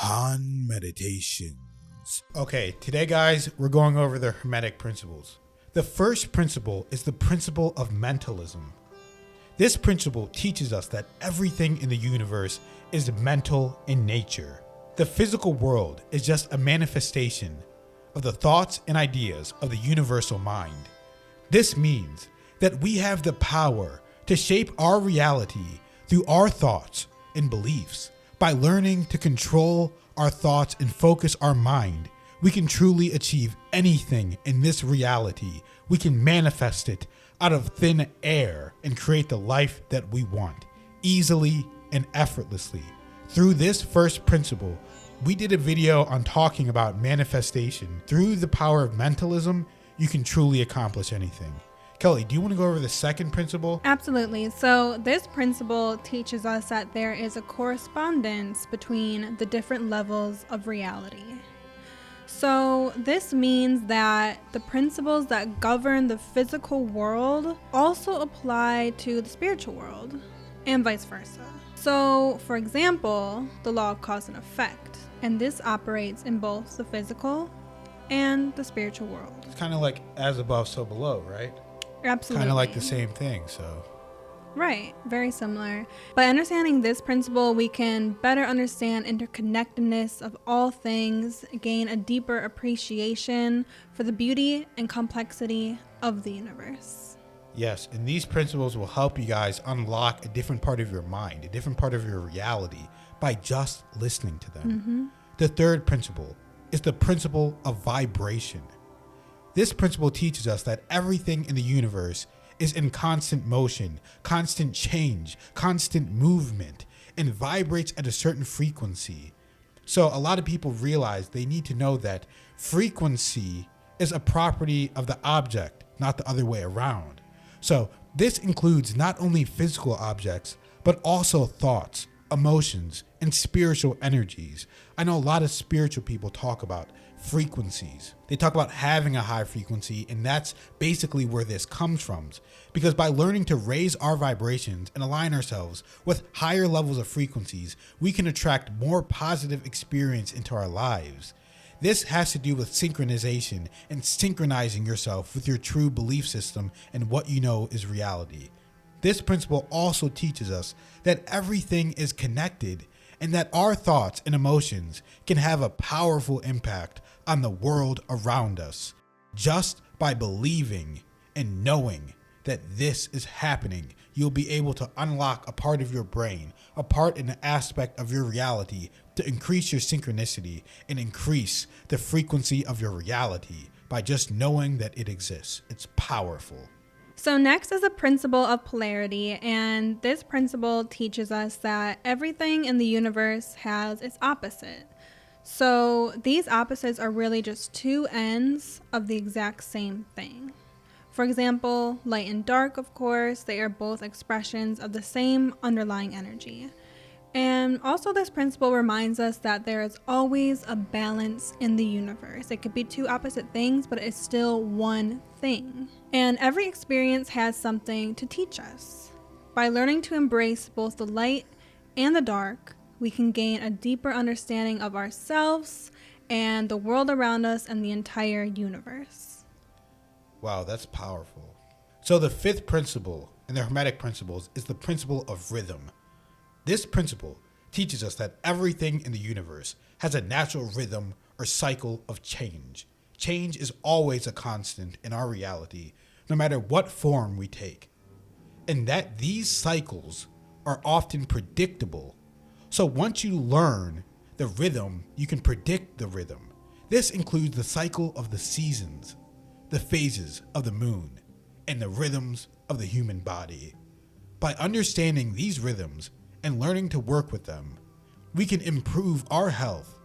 Han Meditations. Okay, today guys, we're going over the Hermetic principles. The first principle is the principle of mentalism. This principle teaches us that everything in the universe is mental in nature. The physical world is just a manifestation of the thoughts and ideas of the universal mind. This means that we have the power to shape our reality through our thoughts and beliefs. By learning to control our thoughts and focus our mind, we can truly achieve anything in this reality. We can manifest it out of thin air and create the life that we want, easily and effortlessly. Through this first principle, we did a video on talking about manifestation. Through the power of mentalism, you can truly accomplish anything. Kelly, do you want to go over the second principle? Absolutely. So this principle teaches us that there is a correspondence between the different levels of reality. So this means that the principles that govern the physical world also apply to the spiritual world and vice versa. So for example, the law of cause and effect, and this operates in both the physical and the spiritual world. It's kind of like as above, so below, right? Absolutely. Kind of like the same thing, so. Right, very similar. By understanding this principle, we can better understand interconnectedness of all things, gain a deeper appreciation for the beauty and complexity of the universe. Yes, and these principles will help you guys unlock a different part of your mind, a different part of your reality by just listening to them. The third principle is the principle of vibration. This principle teaches us that everything in the universe is in constant motion, constant change, constant movement, and vibrates at a certain frequency. So a lot of people realize they need to know that frequency is a property of the object, not the other way around. So this includes not only physical objects, but also thoughts, emotions, and spiritual energies. I know a lot of spiritual people talk about frequencies. They talk about having a high frequency, and that's basically where this comes from. Because by learning to raise our vibrations and align ourselves with higher levels of frequencies, we can attract more positive experience into our lives. This has to do with synchronization and synchronizing yourself with your true belief system and what you know is reality. This principle also teaches us that everything is connected and that our thoughts and emotions can have a powerful impact on the world around us just by believing and knowing that this is happening. You'll be able to unlock a part of your brain, a part in an aspect of your reality to increase your synchronicity and increase the frequency of your reality by just knowing that it exists. It's powerful. So next is the principle of polarity, and this principle teaches us that everything in the universe has its opposite. So these opposites are really just two ends of the exact same thing. For example, light and dark, of course, they are both expressions of the same underlying energy. And also this principle reminds us that there is always a balance in the universe. It could be two opposite things, but it's still one thing. And every experience has something to teach us. By learning to embrace both the light and the dark, we can gain a deeper understanding of ourselves and the world around us and the entire universe. Wow, that's powerful. So the fifth principle in the Hermetic principles is the principle of rhythm. This principle teaches us that everything in the universe has a natural rhythm or cycle of change. Change is always a constant in our reality, no matter what form we take. And that these cycles are often predictable. So once you learn the rhythm, you can predict the rhythm. This includes the cycle of the seasons, the phases of the moon, and the rhythms of the human body. By understanding these rhythms and learning to work with them, we can improve our health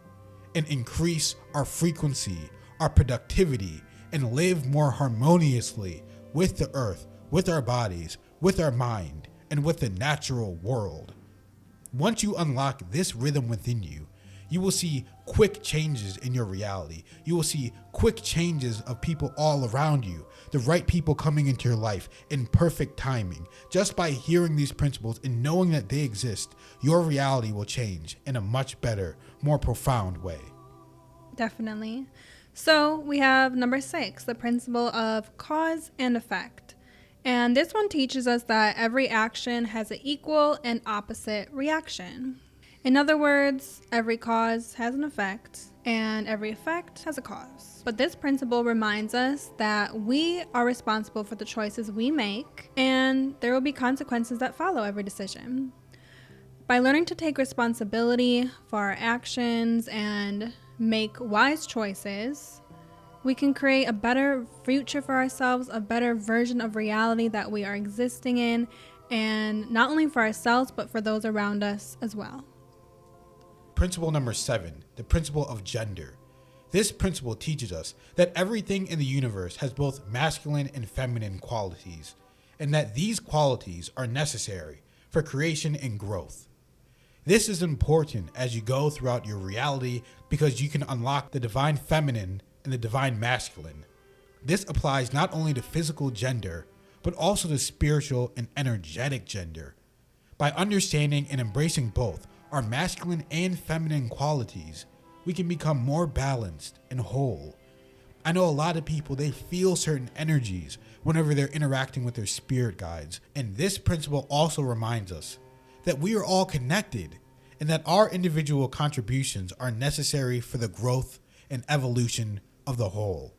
and increase our frequency, our productivity, and live more harmoniously with the earth, with our bodies, with our mind, and with the natural world. Once you unlock this rhythm within you, you will see quick changes in your reality. You will see quick changes of people all around you, the right people coming into your life in perfect timing. Just by hearing these principles and knowing that they exist, your reality will change in a much better, more profound way. Definitely. So we have number 6, the principle of cause and effect. And this one teaches us that every action has an equal and opposite reaction. In other words, every cause has an effect and every effect has a cause. But this principle reminds us that we are responsible for the choices we make, and there will be consequences that follow every decision. By learning to take responsibility for our actions and make wise choices, we can create a better future for ourselves, a better version of reality that we are existing in, and not only for ourselves, but for those around us as well. Principle number 7, the principle of gender. This principle teaches us that everything in the universe has both masculine and feminine qualities, and that these qualities are necessary for creation and growth. This is important as you go throughout your reality because you can unlock the divine feminine and the divine masculine. This applies not only to physical gender, but also to spiritual and energetic gender. By understanding and embracing both our masculine and feminine qualities, we can become more balanced and whole. I know a lot of people, they feel certain energies whenever they're interacting with their spirit guides. And this principle also reminds us that we are all connected and that our individual contributions are necessary for the growth and evolution of the whole.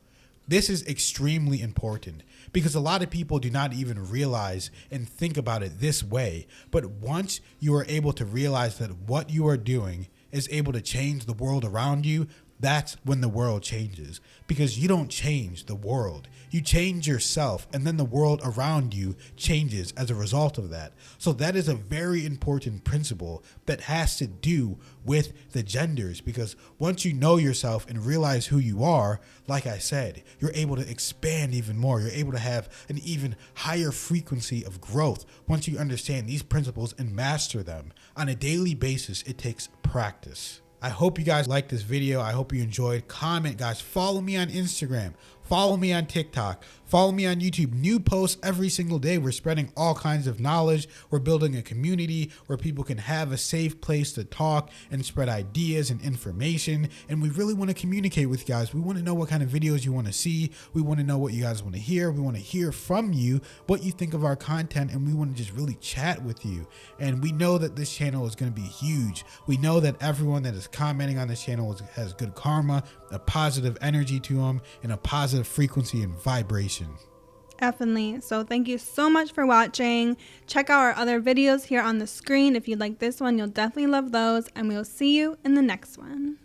This is extremely important because a lot of people do not even realize and think about it this way. But once you are able to realize that what you are doing is able to change the world around you, that's when the world changes. Because you don't change the world. You change yourself, and then the world around you changes as a result of that. So that is a very important principle that has to do with the genders, because once you know yourself and realize who you are, like I said, you're able to expand even more. You're able to have an even higher frequency of growth once you understand these principles and master them. On a daily basis, it takes practice. I hope you guys liked this video. I hope you enjoyed. Comment, guys. Follow me on Instagram. Follow me on TikTok. Follow me on YouTube. New posts every single day. We're spreading all kinds of knowledge. We're building a community where people can have a safe place to talk and spread ideas and information. And we really want to communicate with you guys. We want to know what kind of videos you want to see. We want to know what you guys want to hear. We want to hear from you what you think of our content, and we want to just really chat with you. And we know that this channel is going to be huge. We know that everyone that is commenting on this channel has good karma, a positive energy to them, and a positive frequency and vibration. Definitely. So thank you so much for watching. Check out our other videos here on the screen. If you like this one, you'll definitely love those, and we'll see you in the next one.